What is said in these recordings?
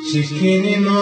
Chiquinino,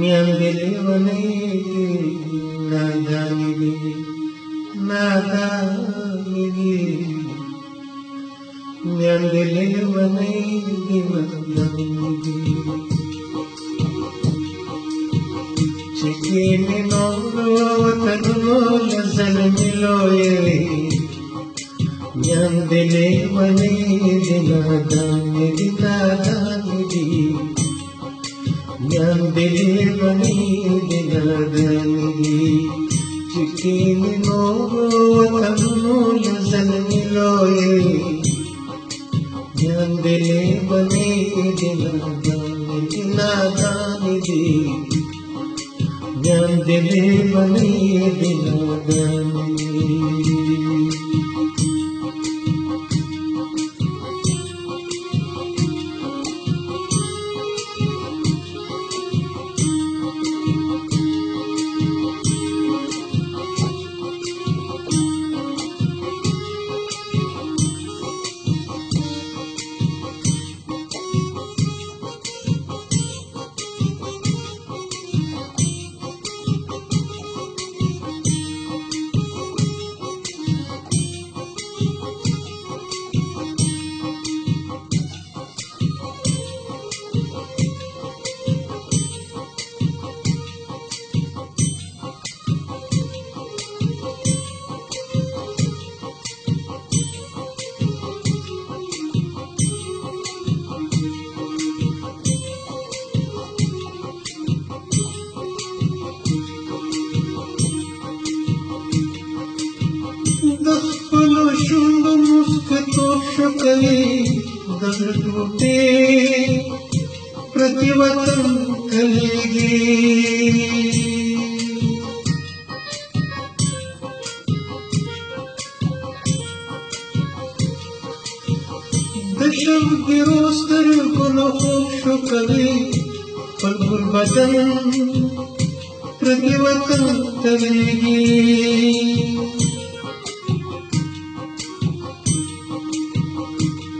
Nyandele wane nadani Nyandele wane nadani Chikini no tanumo la zalmiloye Nyandele wane nadani Nyandele wane nadani Chikini no tanumo la zalmiloye Nyandele wane nadani Nyandele wane nadani Dăspălă și-undă muscător șocăi, dă-l-tute, प्रतिवतन कलेगी दशम गिरोस्तर गुनो शोकले पलगुल बदन प्रतिवतन कलेगी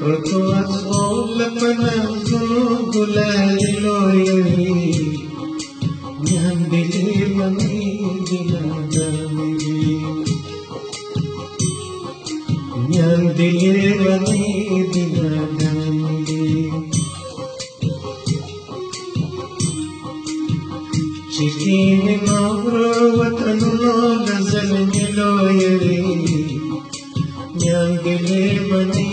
Rotuas ola panazunu gulaliloyi Nyandele wane dinadani Nyandele wane dinadani Chikini nabro watanuno lazalmiloyi Nyandele wane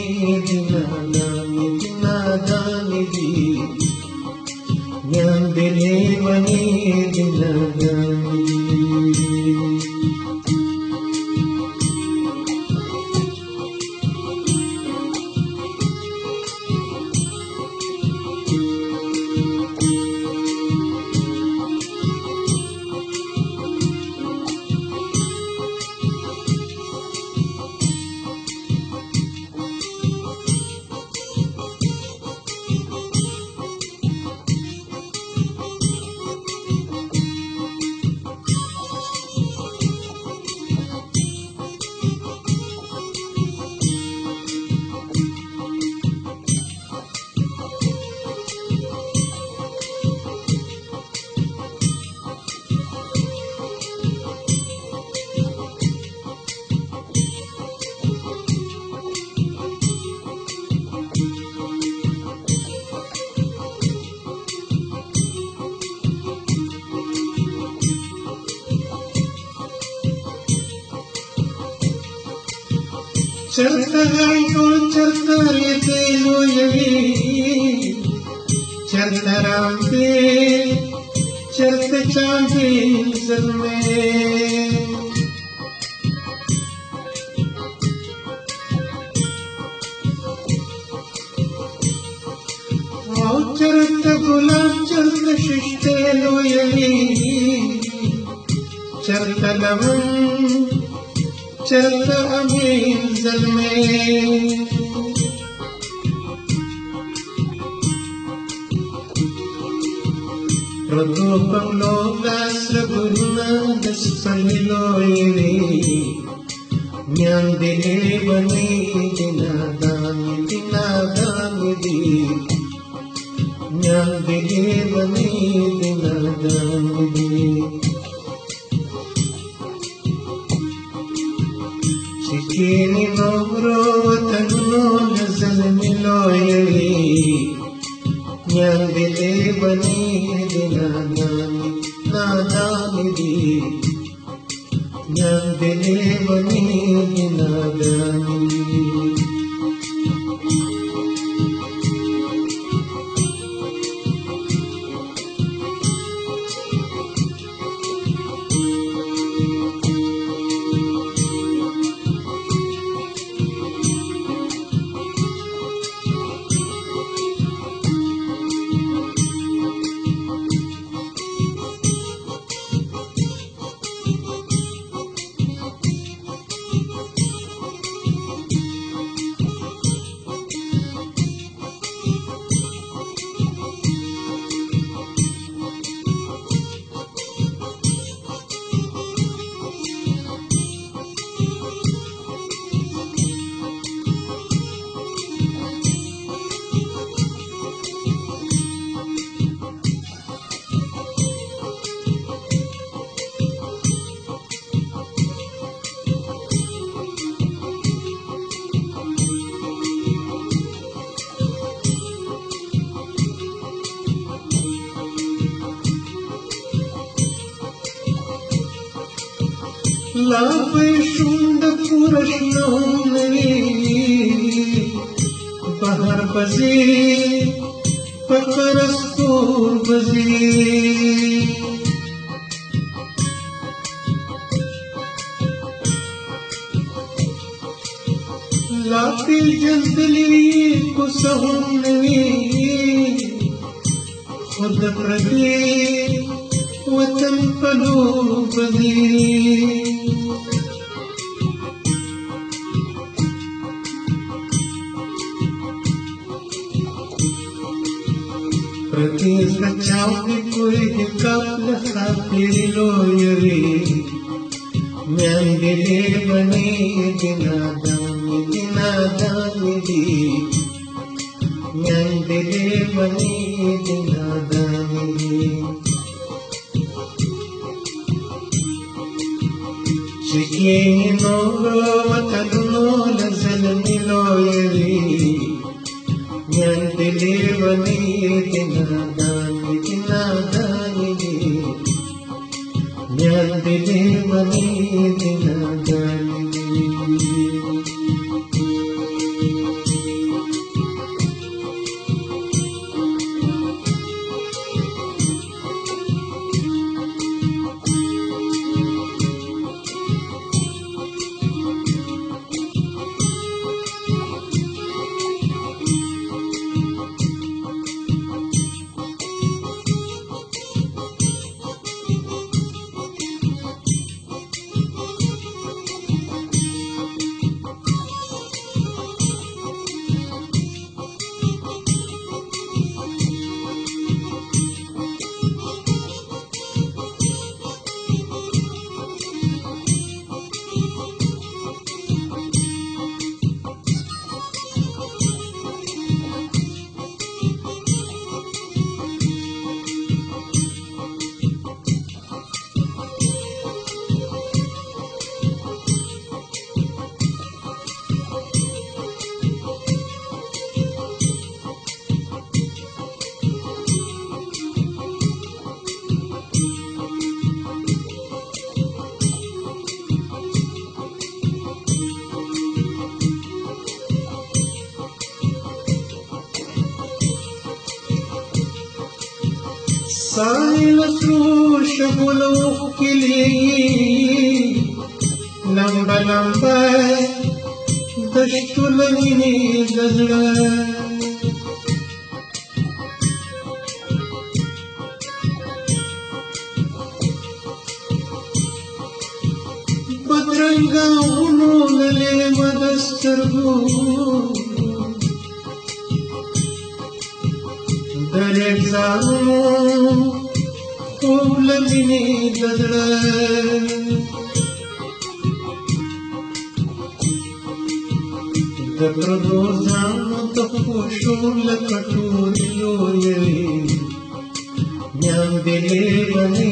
dinadani Nyandele wane dinadani Certarango certarete loyali Certarampe certe champi zalme Au certa gulam certa shishte loyali Certa lavan Certa amin zalme Rodopang logas raguna daspaniloyni Nyandile bani dinadani di. Nyandile bani dinadani di. Sikini nogro watano nazal miloyali. Nyandile bani dinadani di. Nyandile bani dinadani di. Laveshunda purashnamni bahar bazi pakarastur bazi lapi jandli kusahumni khud pradi watan palu bazi Pratis kacauki koi hikap lakapiri loyari Nyandile bani dinadani di. Nyandile bani dinadani di. Sikini nogro watano nazal miloyari Nyandile bani dinadani di. Nyandile bani dinadani di. Sailatu shagulu kili lamba lamba dashtu lagini gazra badranga unulale madastargu Darexamu Ulabini Dadra Продолжаем топушу лакатурилои Нянделевани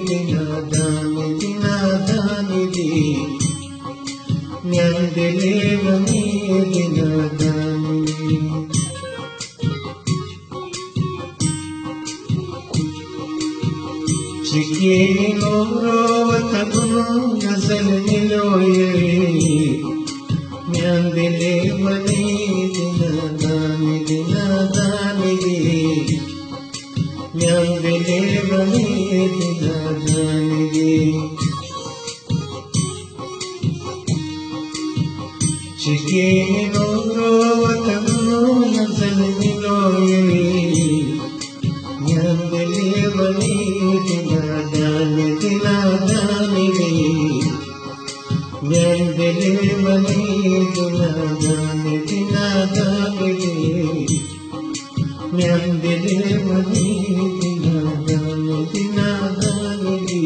динадани ди Нянделевани динадани Чикино роватагуну назал милои Нянделевани динадани ди Нянделевани динадани ди Чикино роватагуну назал милои Нянделевани динадани ди Nyandelevani dinadani dinadani Nyandelevani dinadani dinadani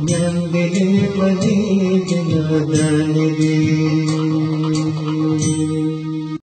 Nyandelevani dinadani